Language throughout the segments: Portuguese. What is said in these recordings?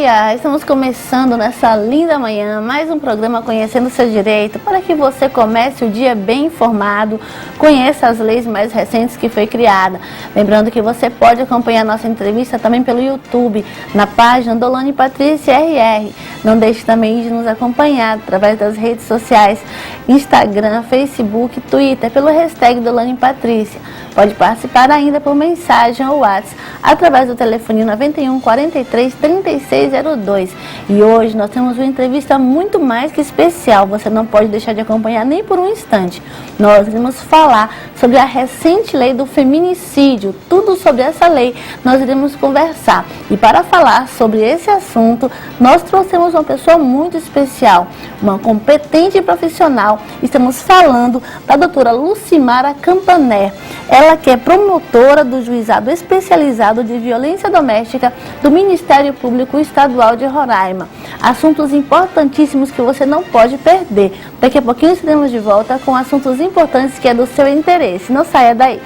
dia! Estamos começando nessa linda manhã mais um programa Conhecendo o Seu Direito, para que você comece o dia bem informado, conheça as leis mais recentes que foi criada. Lembrando que você pode acompanhar nossa entrevista também pelo YouTube, na página Dolane Patrícia RR. Não deixe também de nos acompanhar através das redes sociais, Instagram, Facebook, Twitter, pelo hashtag Dolane Patrícia. Pode participar ainda por mensagem ou WhatsApp, através do telefone 91 43 3602. E hoje nós temos uma entrevista muito mais que especial, você não pode deixar de acompanhar nem por um instante. Nós iremos falar sobre a recente lei do feminicídio, tudo sobre essa lei nós iremos conversar. E para falar sobre esse assunto, nós trouxemos uma pessoa muito especial, uma competente profissional. Estamos falando da doutora Lucimara Campaner. Ela que é promotora do Juizado Especializado de Violência Doméstica do Ministério Público Estadual de Roraima. Assuntos importantíssimos que você não pode perder. Daqui a pouquinho estaremos de volta com assuntos importantes que é do seu interesse. Não saia daí.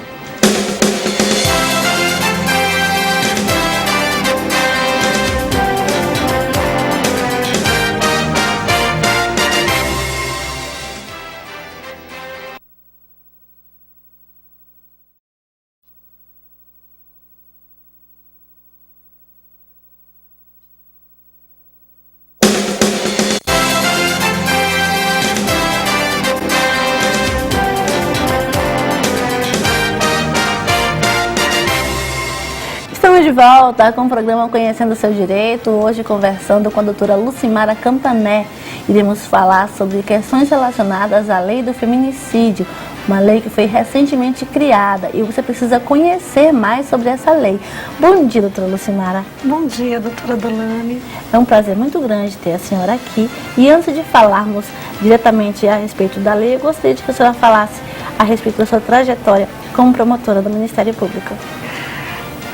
Estamos de volta com o programa Conhecendo o Seu Direito, hoje conversando com a doutora Lucimara Campaner. Iremos falar sobre questões relacionadas à lei do feminicídio, uma lei que foi recentemente criada e você precisa conhecer mais sobre essa lei. Bom dia, doutora Lucimara. Bom dia, doutora Dolane. É um prazer muito grande ter a senhora aqui. E antes de falarmos diretamente a respeito da lei, eu gostaria de que a senhora falasse a respeito da sua trajetória como promotora do Ministério Público.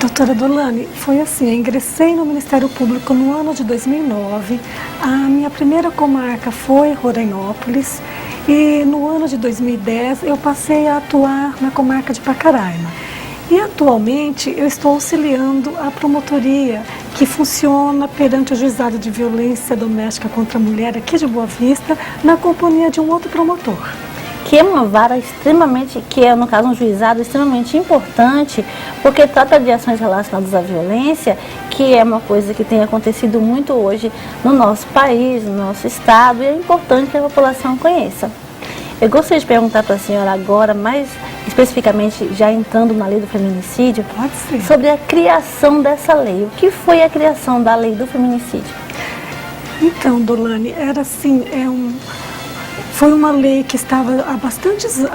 Doutora Dolane, foi assim, eu ingressei no Ministério Público no ano de 2009, a minha primeira comarca foi Rorainópolis e no ano de 2010 eu passei a atuar na comarca de Pacaraima. E atualmente eu estou auxiliando a promotoria que funciona perante o Juizado de Violência Doméstica contra a Mulher aqui de Boa Vista, na companhia de um outro promotor. Que é uma vara extremamente, que é no caso um juizado extremamente importante, porque trata de ações relacionadas à violência, que é uma coisa que tem acontecido muito hoje no nosso país, no nosso estado, e é importante que a população conheça. Eu gostaria de perguntar para a senhora agora, mais especificamente, já entrando na lei do feminicídio, sobre a criação dessa lei. O que foi a criação da lei do feminicídio? Então, Dolane, era assim, foi uma lei que estava há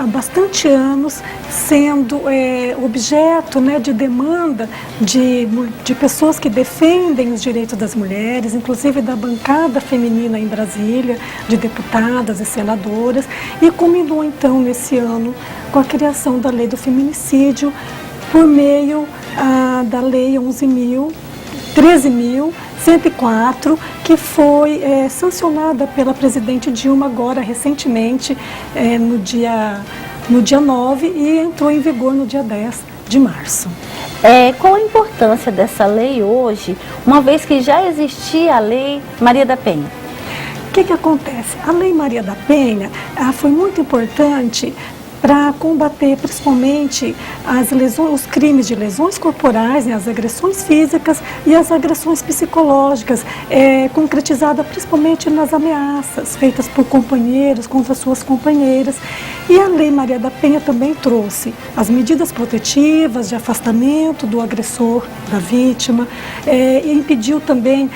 bastante anos sendo objeto, né, de demanda de pessoas que defendem os direitos das mulheres, inclusive da bancada feminina em Brasília, de deputadas e senadoras, e culminou então nesse ano com a criação da lei do feminicídio por meio da lei 13.104, que foi sancionada pela presidente Dilma agora recentemente, no dia 9, e entrou em vigor no dia 10 de março. Qual a importância dessa lei hoje, uma vez que já existia a lei Maria da Penha? O que acontece? A lei Maria da Penha foi muito importante para combater principalmente os crimes de lesões corporais, né, as agressões físicas e as agressões psicológicas, concretizada principalmente nas ameaças feitas por companheiros contra suas companheiras. E a Lei Maria da Penha também trouxe as medidas protetivas de afastamento do agressor, da vítima, e impediu também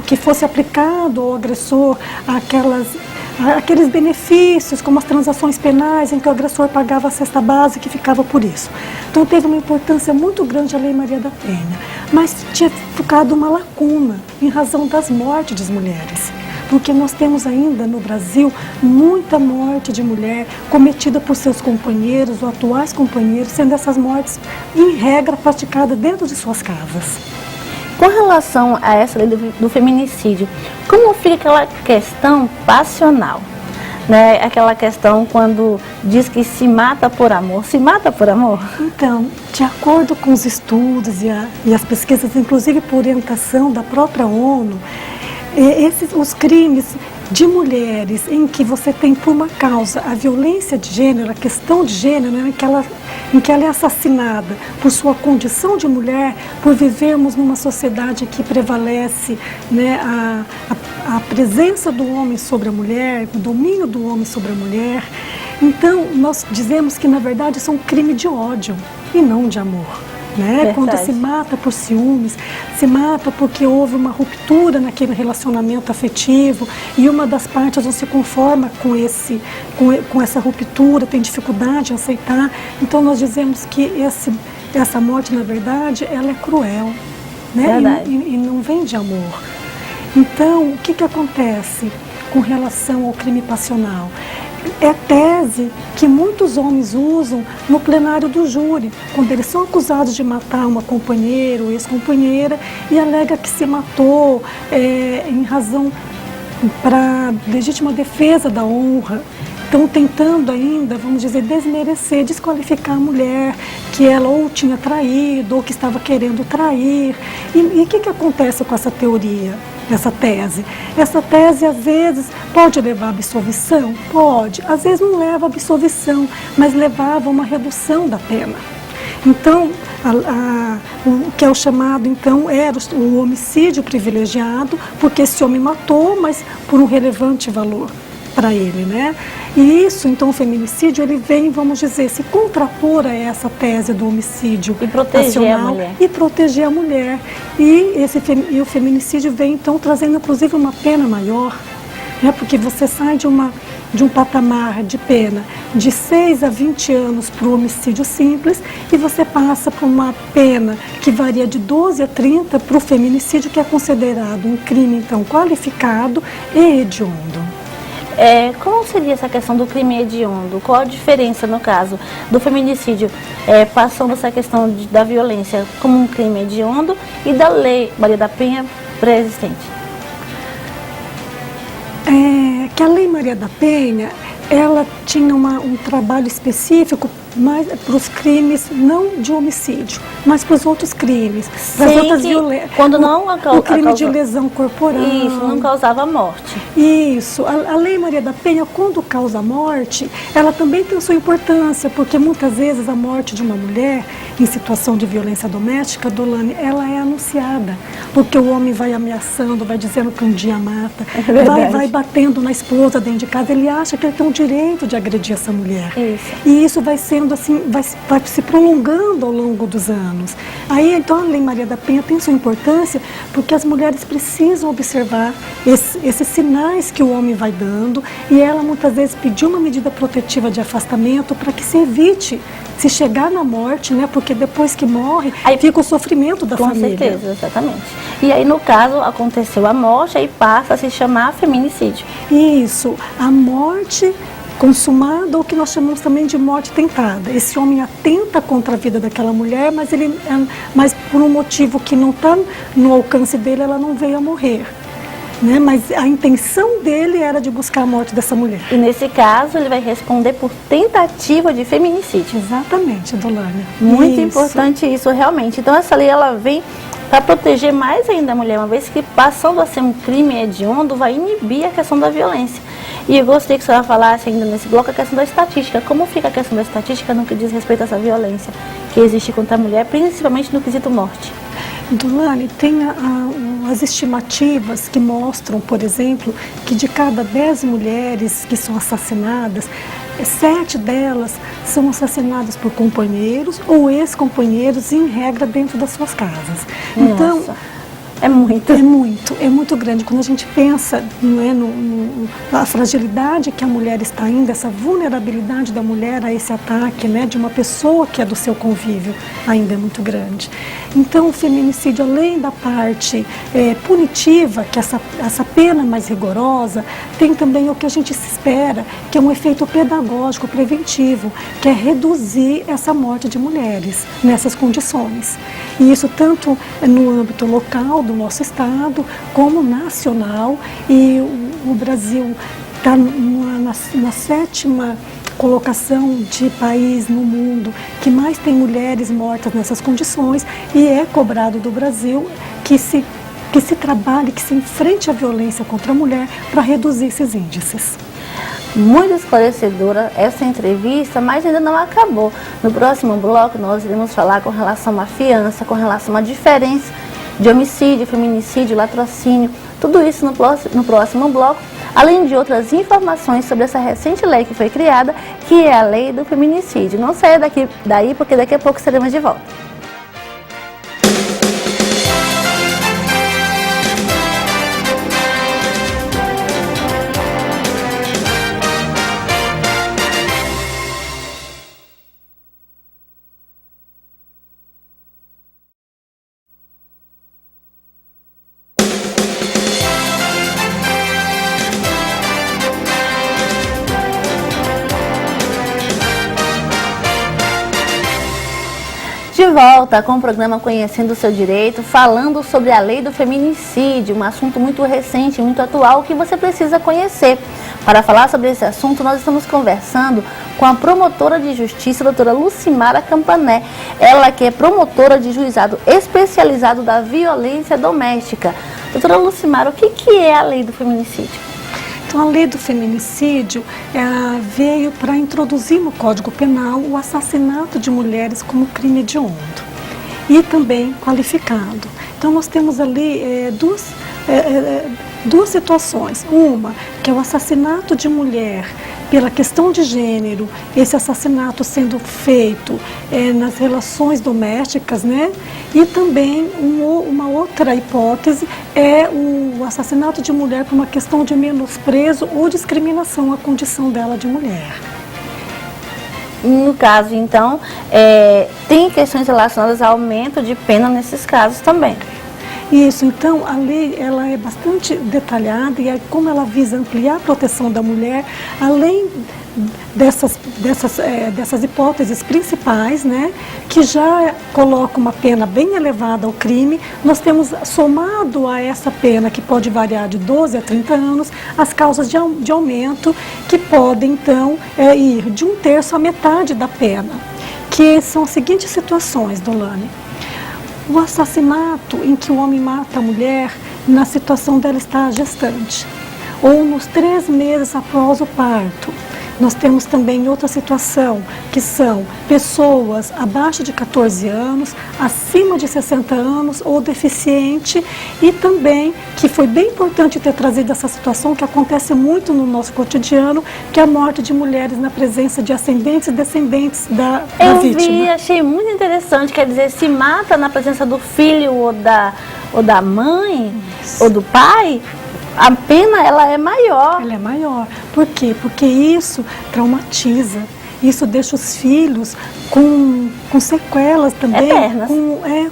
que fosse aplicado ao agressor aqueles benefícios, como as transações penais, em que o agressor pagava a cesta básica e ficava por isso. Então teve uma importância muito grande a Lei Maria da Penha, mas tinha ficado uma lacuna em razão das mortes das mulheres. Porque nós temos ainda no Brasil muita morte de mulher cometida por seus companheiros ou atuais companheiros, sendo essas mortes, em regra, praticadas dentro de suas casas. Com relação a essa lei do feminicídio, como fica aquela questão passional? né, aquela questão quando diz que se mata por amor. Se mata por amor? Então, de acordo com os estudos e as pesquisas, inclusive por orientação da própria ONU, os crimes de mulheres em que você tem por uma causa a violência de gênero, a questão de gênero, né, em que ela é assassinada por sua condição de mulher, por vivermos numa sociedade que prevalece, né, a presença do homem sobre a mulher, o domínio do homem sobre a mulher. Então, nós dizemos que, na verdade, isso é um crime de ódio e não de amor. Né? Quando se mata por ciúmes, se mata porque houve uma ruptura naquele relacionamento afetivo e uma das partes não se conforma com essa ruptura, tem dificuldade em aceitar. Então nós dizemos que essa morte, na verdade, ela é cruel, né? E não vem de amor. Então, o que acontece com relação ao crime passional? É tese que muitos homens usam no plenário do júri, quando eles são acusados de matar uma companheira ou ex-companheira e alega que se matou em razão para legítima defesa da honra. Estão tentando ainda, vamos dizer, desmerecer, desqualificar a mulher, que ela ou tinha traído ou que estava querendo trair. E o que acontece com essa teoria? Essa tese. Essa tese, às vezes, pode levar à absolvição? Pode. Às vezes não leva à absolvição, mas levava a uma redução da pena. Então, o que é o chamado, então, era o homicídio privilegiado, porque esse homem matou, mas por um relevante valor para ele, né? E isso, então, o feminicídio, ele vem, vamos dizer, se contrapor a essa tese do homicídio e proteger a mulher. E proteger a mulher. E o feminicídio vem, então, trazendo, inclusive, uma pena maior, né? Porque você sai de um patamar de pena de 6 a 20 anos para o homicídio simples e você passa por uma pena que varia de 12 a 30 para o feminicídio, que é considerado um crime, então, qualificado e hediondo. Como seria essa questão do crime hediondo? Qual a diferença, no caso, do feminicídio, passando essa questão da violência como um crime hediondo e da lei Maria da Penha pré-existente? Que a lei Maria da Penha, ela tinha um trabalho específico mas para os crimes não de homicídio, mas para os outros crimes, para as outras violências. Quando não o crime de lesão corporal. Isso, não causava morte. Isso. A Lei Maria da Penha, quando causa morte, ela também tem sua importância, porque muitas vezes a morte de uma mulher em situação de violência doméstica, Dolane, ela é anunciada, porque o homem vai ameaçando, vai dizendo que um dia mata, vai batendo na esposa dentro de casa, ele acha que ele tem o direito de agredir essa mulher. Isso. E isso vai sendo assim, vai se prolongando ao longo dos anos. Aí, então, a Lei Maria da Penha tem sua importância, porque as mulheres precisam observar esses sinais que o homem vai dando, e ela muitas vezes pediu uma medida protetiva de afastamento para que se evite se chegar na morte, né? Porque depois que morre, aí fica o sofrimento da família. Com certeza, exatamente. E aí, no caso, aconteceu a morte, aí passa a se chamar feminicídio. Isso, a morte consumada, ou que nós chamamos também de morte tentada. Esse homem atenta contra a vida daquela mulher, mas por um motivo que não está no alcance dele, ela não veio a morrer. Né? Mas a intenção dele era de buscar a morte dessa mulher. E nesse caso, ele vai responder por tentativa de feminicídio. Exatamente, Dolane. Muito importante isso, realmente. Então, essa lei, ela vem para proteger mais ainda a mulher, uma vez que, passando a ser um crime hediondo, vai inibir a questão da violência. E eu gostaria que a senhora falasse ainda nesse bloco a questão da estatística. Como fica a questão da estatística no que diz respeito a essa violência que existe contra a mulher, principalmente no quesito morte? Dolane, tem as estimativas que mostram, por exemplo, que de cada 10 mulheres que são assassinadas, 7 delas são assassinadas por companheiros ou ex-companheiros, em regra, dentro das suas casas. Nossa. Então, é muito grande. Quando a gente pensa, não é, na fragilidade que a mulher está ainda, essa vulnerabilidade da mulher a esse ataque, né, de uma pessoa que é do seu convívio, ainda é muito grande. Então, o feminicídio, além da parte punitiva, que essa pena mais rigorosa, tem também o que a gente se espera, que é um efeito pedagógico preventivo, que é reduzir essa morte de mulheres nessas condições. E isso tanto no âmbito local do nosso estado, como nacional, e o Brasil está na 7ª colocação de país no mundo que mais tem mulheres mortas nessas condições, e é cobrado do Brasil que se trabalhe, que se enfrente a violência contra a mulher para reduzir esses índices. Muito esclarecedora essa entrevista, mas ainda não acabou. No próximo bloco nós iremos falar com relação à fiança, com relação à diferença de homicídio, feminicídio, latrocínio, tudo isso no próximo bloco, além de outras informações sobre essa recente lei que foi criada, que é a lei do feminicídio. Não saia daí, porque daqui a pouco estaremos de volta. De volta com o programa Conhecendo o Seu Direito, falando sobre a lei do feminicídio, um assunto muito recente, muito atual, que você precisa conhecer. Para falar sobre esse assunto, nós estamos conversando com a promotora de justiça, a doutora Lucimara Campané. Ela que é promotora de juizado especializado da violência doméstica. Doutora Lucimara, o que é a lei do feminicídio? Então, a lei do feminicídio veio para introduzir no Código Penal o assassinato de mulheres como crime hediondo e também qualificado. Então, nós temos ali duas situações. Uma, que é o assassinato de mulher pela questão de gênero, esse assassinato sendo feito nas relações domésticas, né? E também uma outra hipótese é o assassinato de mulher por uma questão de menosprezo ou discriminação à condição dela de mulher. No caso, então, tem questões relacionadas ao aumento de pena nesses casos também. Isso, então a lei ela é bastante detalhada e como ela visa ampliar a proteção da mulher, além dessas hipóteses principais, né, que já coloca uma pena bem elevada ao crime, nós temos somado a essa pena, que pode variar de 12 a 30 anos, as causas de aumento, que podem então ir de 1/3 à metade da pena, que são as seguintes situações, Dolane. O assassinato em que o homem mata a mulher na situação dela estar gestante, ou nos 3 meses após o parto. Nós temos também outra situação, que são pessoas abaixo de 14 anos, acima de 60 anos ou deficiente, e também, que foi bem importante ter trazido essa situação, que acontece muito no nosso cotidiano, que é a morte de mulheres na presença de ascendentes e descendentes da vítima. Achei muito interessante, quer dizer, se mata na presença do filho ou da mãe, ou do pai, a pena ela é maior. Ela é maior. Por quê? Porque isso traumatiza. Isso deixa os filhos com sequelas também. Eternas.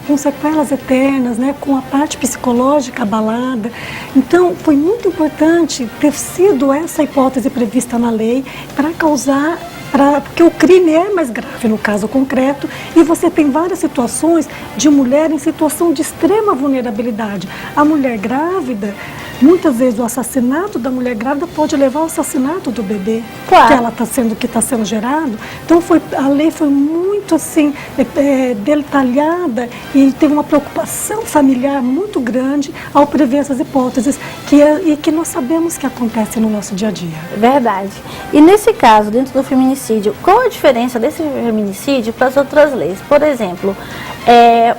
Com sequelas eternas, né? Com a parte psicológica abalada. Então, foi muito importante ter sido essa hipótese prevista na lei para causar... porque o crime é mais grave no caso concreto, e você tem várias situações de mulher em situação de extrema vulnerabilidade. A mulher grávida, muitas vezes o assassinato da mulher grávida pode levar ao assassinato do bebê, claro, que está sendo gerado. Então a lei foi muito assim, detalhada, e teve uma preocupação familiar muito grande ao prever essas hipóteses, que nós sabemos que acontecem no nosso dia a dia. Verdade. E nesse caso, dentro do feminicídio, qual a diferença desse feminicídio para as outras leis? Por exemplo,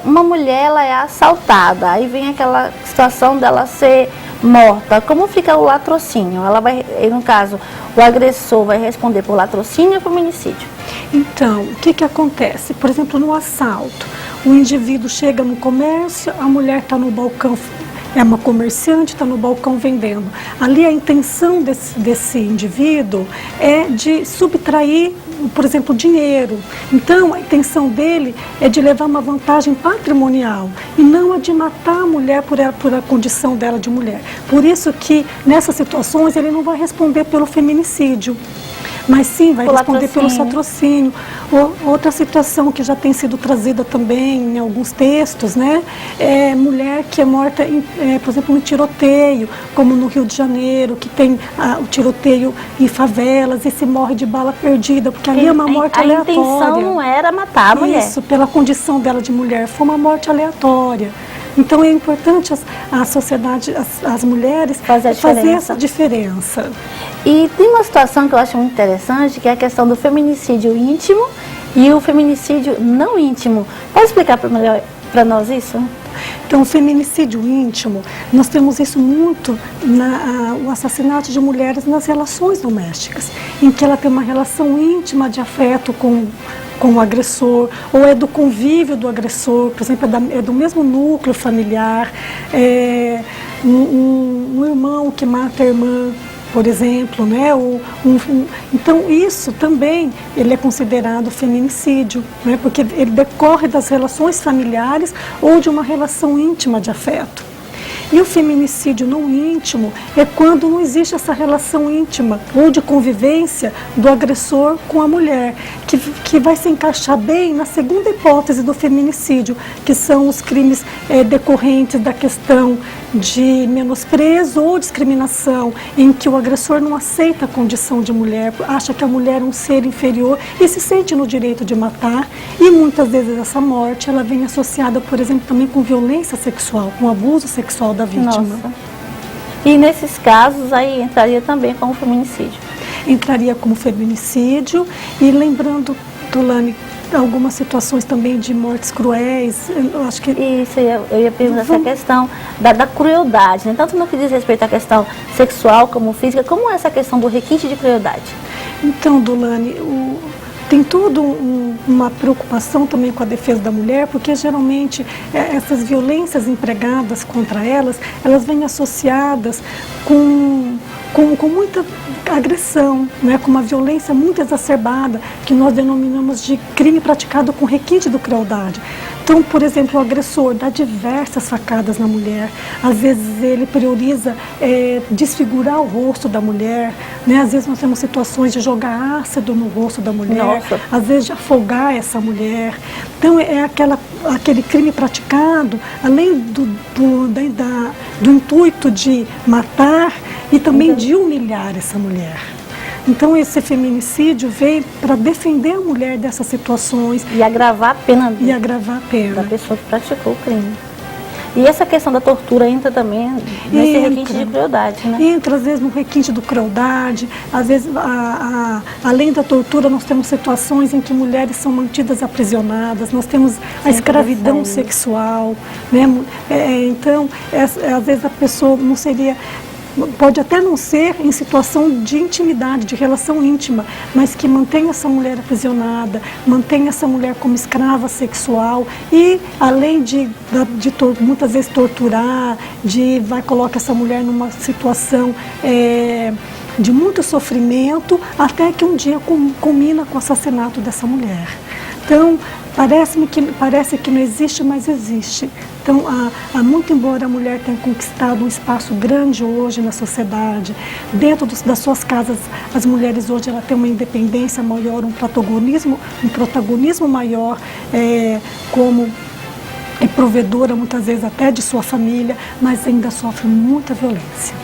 uma mulher ela é assaltada, aí vem aquela situação dela ser morta. Como fica o latrocínio? No caso, o agressor vai responder por latrocínio ou feminicídio? Então, o que acontece? Por exemplo, no assalto, o indivíduo chega no comércio, a mulher está no balcão, é uma comerciante, está no balcão vendendo. Ali a intenção desse indivíduo é de subtrair, por exemplo, dinheiro. Então, a intenção dele é de levar uma vantagem patrimonial e não a de matar a mulher por a condição dela de mulher. Por isso que, nessas situações, ele não vai responder pelo feminicídio. mas sim vai responder pelo latrocínio. Outra situação que já tem sido trazida também em alguns textos, né, é mulher que é morta, por exemplo, em tiroteio, como no Rio de Janeiro, que tem o tiroteio em favelas e se morre de bala perdida, porque ali é uma morte aleatória. A intenção não era matar a mulher. Isso, pela condição dela de mulher, foi uma morte aleatória. Então é importante a sociedade, as mulheres, fazer essa diferença. E tem uma situação que eu acho muito interessante, que é a questão do feminicídio íntimo e o feminicídio não íntimo. Pode explicar melhor para nós isso? Então, o feminicídio íntimo, nós temos isso muito o assassinato de mulheres nas relações domésticas, em que ela tem uma relação íntima de afeto com o agressor, ou é do convívio do agressor, por exemplo, é do mesmo núcleo familiar, um irmão que mata a irmã, por exemplo, né? Então isso também ele é considerado feminicídio, né? Porque ele decorre das relações familiares ou de uma relação íntima de afeto. E o feminicídio não íntimo é quando não existe essa relação íntima ou de convivência do agressor com a mulher, que vai se encaixar bem na segunda hipótese do feminicídio, que são os crimes decorrentes da questão de menosprezo ou discriminação, em que o agressor não aceita a condição de mulher, acha que a mulher é um ser inferior e se sente no direito de matar, e muitas vezes essa morte ela vem associada, por exemplo, também com violência sexual, com abuso sexual da vítima. Nossa. E nesses casos aí entraria também como feminicídio? Entraria como feminicídio, e lembrando, Tulane, algumas situações também de mortes cruéis, eu acho que... Isso, eu ia perguntar essa questão da crueldade, né? Tanto no que diz respeito à questão sexual como física, como essa questão do requinte de crueldade? Então, Dulane, tem toda uma preocupação também com a defesa da mulher, porque geralmente essas violências empregadas contra elas vêm associadas com muita agressão, né, com uma violência muito exacerbada, que nós denominamos de crime praticado com requinte de crueldade. Então, por exemplo, o agressor dá diversas facadas na mulher, às vezes ele prioriza desfigurar o rosto da mulher, né? Às vezes nós temos situações de jogar ácido no rosto da mulher, Nossa. Às vezes de afogar essa mulher. Então, é aquele crime praticado, além do intuito de matar e também de humilhar essa mulher. Então, esse feminicídio veio para defender a mulher dessas situações. E agravar a pena. E agravar a pena. Da pessoa que praticou o crime. E essa questão da tortura entra também nesse requinte de crueldade, né? Entra, às vezes, no requinte de crueldade. Às vezes, além da tortura, nós temos situações em que mulheres são mantidas aprisionadas. Nós temos a escravidão sexual, né? Então, às vezes a pessoa não seria... Pode até não ser em situação de intimidade, de relação íntima, mas que mantém essa mulher aprisionada, mantém essa mulher como escrava sexual e, além de muitas vezes torturar, coloca essa mulher numa situação de muito sofrimento, até que um dia culmina com o assassinato dessa mulher. Então, parece que não existe, mas existe. Então, muito embora a mulher tenha conquistado um espaço grande hoje na sociedade, dentro das suas casas, as mulheres hoje têm uma independência maior, um protagonismo maior, como provedora, muitas vezes até de sua família, mas ainda sofre muita violência.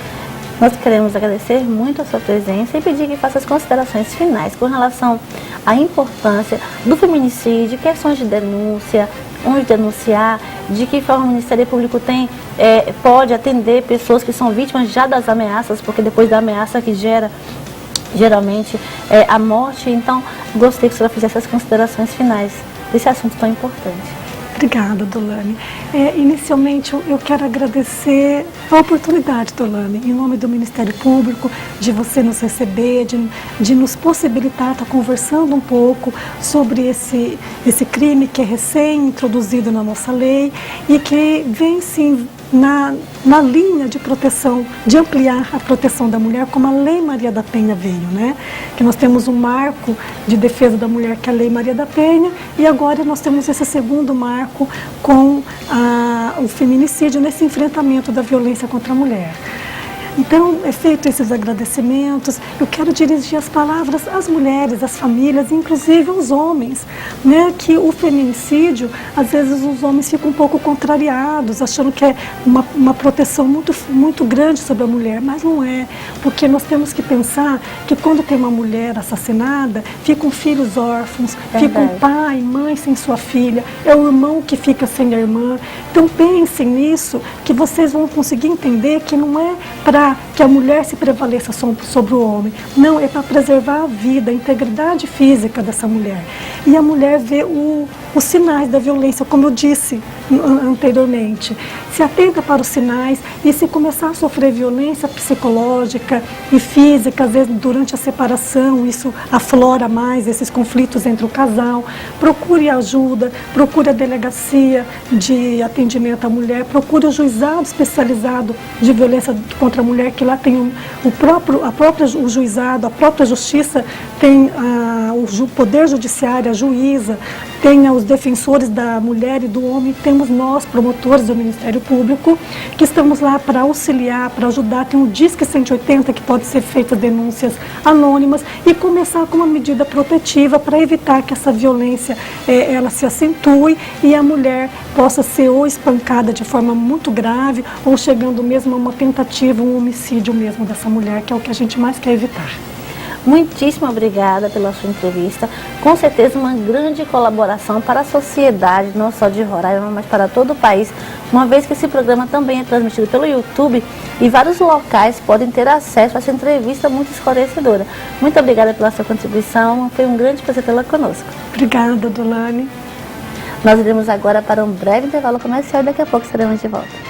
Nós queremos agradecer muito a sua presença e pedir que faça as considerações finais com relação à importância do feminicídio, questões de denúncia, onde denunciar, de que forma o Ministério Público pode atender pessoas que são vítimas já das ameaças, porque depois da ameaça que gera, geralmente, a morte. Então, gostaria que a senhora fizesse as considerações finais desse assunto tão importante. Obrigada, Dolane. Inicialmente, eu quero agradecer a oportunidade, Dolane, em nome do Ministério Público, de você nos receber, de nos possibilitar estar conversando um pouco sobre esse crime que é recém-introduzido na nossa lei e que vem, sim, na linha de proteção, de ampliar a proteção da mulher, como a Lei Maria da Penha veio, né? Que nós temos um marco de defesa da mulher, que é a Lei Maria da Penha, e agora nós temos esse segundo marco com o feminicídio nesse enfrentamento da violência contra a mulher. Então, é feito esses agradecimentos, eu quero dirigir as palavras às mulheres, às famílias, inclusive aos homens, né? Que o feminicídio, às vezes os homens ficam um pouco contrariados, achando que é uma proteção muito grande sobre a mulher, mas não é, porque nós temos que pensar que quando tem uma mulher assassinada, ficam filhos órfãos, ficam pai, mãe sem sua filha, é o irmão que fica sem a irmã. Então pensem nisso, que vocês vão conseguir entender que não é para que a mulher se prevaleça sobre o homem, não, é para preservar a vida, a integridade física dessa mulher. E a mulher vê os sinais da violência, como eu disse anteriormente, se atenta para os sinais, e se começar a sofrer violência psicológica e física, às vezes durante a separação, isso aflora mais esses conflitos entre o casal, procure ajuda, procure a delegacia de atendimento à mulher, procure o juizado especializado de violência contra a mulher, que lá tem o juizado, a própria justiça tem o poder judiciário, a juíza, tem os defensores da mulher e do homem, temos nós, promotores do Ministério Público, que estamos lá para auxiliar, para ajudar. Tem o Disque 180, que pode ser feita denúncias anônimas, e começar com uma medida protetiva para evitar que essa violência ela se acentue e a mulher possa ser ou espancada de forma muito grave, ou chegando mesmo a uma tentativa, um homicídio mesmo dessa mulher, que é o que a gente mais quer evitar. Muitíssimo obrigada pela sua entrevista. Com certeza uma grande colaboração para a sociedade, não só de Roraima, mas para todo o país, uma vez que esse programa também é transmitido pelo YouTube e vários locais podem ter acesso a essa entrevista muito esclarecedora. Muito obrigada pela sua contribuição, foi um grande prazer tê-la conosco. Obrigada, Dolane. Nós iremos agora para um breve intervalo comercial e daqui a pouco estaremos de volta.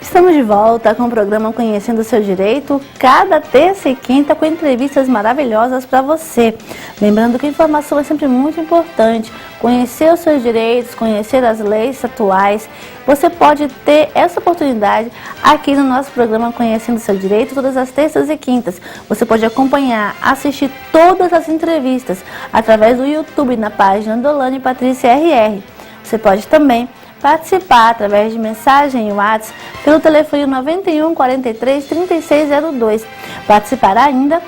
Estamos de volta com o programa Conhecendo o Seu Direito, cada terça e quinta com entrevistas maravilhosas para você. Lembrando que a informação é sempre muito importante, conhecer os seus direitos, conhecer as leis atuais. Você pode ter essa oportunidade aqui no nosso programa Conhecendo o Seu Direito, todas as terças e quintas. Você pode acompanhar, assistir todas as entrevistas através do YouTube na página Dolane Patrícia RR. Você pode também participar através de mensagem em WhatsApp pelo telefone 91 43 3602. Participar ainda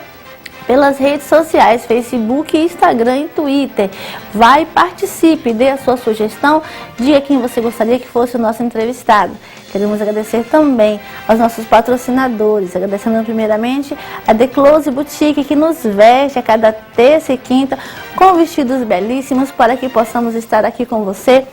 pelas redes sociais, Facebook, Instagram e Twitter. Vai e participe, dê a sua sugestão, diga quem você gostaria que fosse o nosso entrevistado. Queremos agradecer também aos nossos patrocinadores, agradecendo primeiramente a The Close Boutique, que nos veste a cada terça e quinta com vestidos belíssimos para que possamos estar aqui com você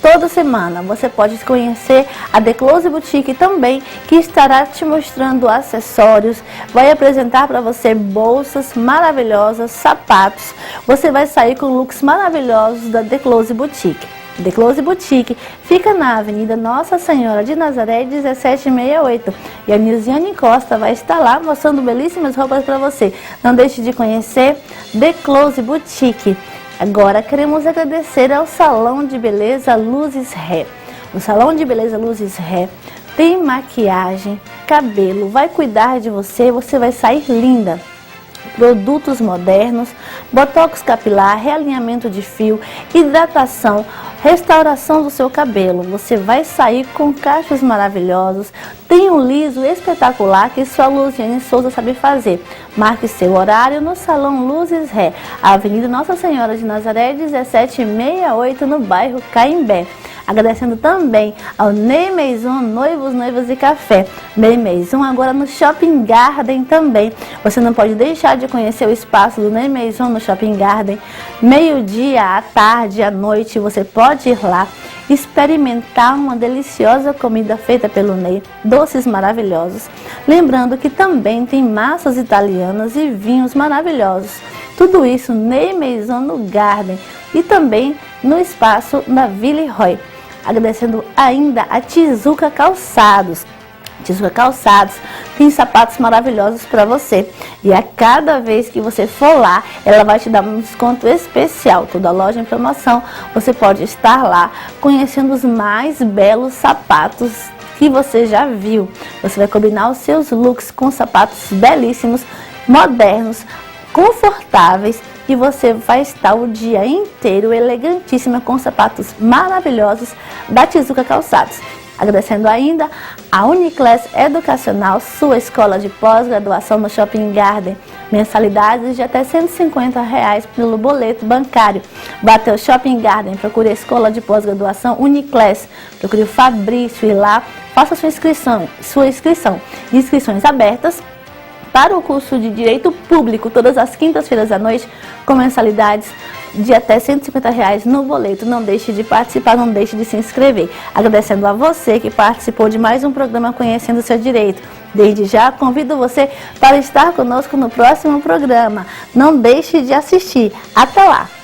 toda semana. Você pode conhecer a The Close Boutique também, que estará te mostrando acessórios, vai apresentar para você bolsas maravilhosas, sapatos. Você vai sair com looks maravilhosos da The Close Boutique. The Close Boutique fica na Avenida Nossa Senhora de Nazaré, 1768. E a Nilziane Costa vai estar lá mostrando belíssimas roupas para você. Não deixe de conhecer The Close Boutique. Agora queremos agradecer ao Salão de Beleza Luzes Hair. O Salão de Beleza Luzes Hair tem maquiagem, cabelo, vai cuidar de você, você vai sair linda. Produtos modernos, botox capilar, realinhamento de fio, hidratação, restauração do seu cabelo. Você vai sair com cachos maravilhosos. Tem um liso espetacular que só a Luziane Souza sabe fazer. Marque seu horário no Salão Luzes Hair, Avenida Nossa Senhora de Nazaré, 1768, no bairro Caimbé. Agradecendo também ao Ney Maison Noivos, Noivas e Café. Ney Maison agora no Shopping Garden também. Você não pode deixar de conhecer o espaço do Ney Maison no Shopping Garden. Meio-dia, à tarde, à noite, você pode ir lá experimentar uma deliciosa comida feita pelo Ney, doces maravilhosos. Lembrando que também tem massas italianas e vinhos maravilhosos. Tudo isso Ney Maison no Garden e também no espaço da Villeroy. Agradecendo ainda a Tizuca Calçados. Tijuca Calçados tem sapatos maravilhosos para você. E a cada vez que você for lá, ela vai te dar um desconto especial. Toda loja em promoção, você pode estar lá conhecendo os mais belos sapatos que você já viu. Você vai combinar os seus looks com sapatos belíssimos, modernos, confortáveis, e você vai estar o dia inteiro elegantíssima com sapatos maravilhosos da Tijuca Calçados. Agradecendo ainda a Uniclass Educacional, sua escola de pós-graduação no Shopping Garden. Mensalidades de até R$ 150 pelo boleto bancário. Bateu Shopping Garden, procure a escola de pós-graduação Uniclass. Procure o Fabrício e lá faça sua inscrição. Inscrições abertas para o curso de Direito Público, todas as quintas-feiras à noite, com mensalidades de até R$ 150 no boleto. Não deixe de participar, não deixe de se inscrever. Agradecendo a você que participou de mais um programa Conhecendo o Seu Direito. Desde já, convido você para estar conosco no próximo programa. Não deixe de assistir. Até lá!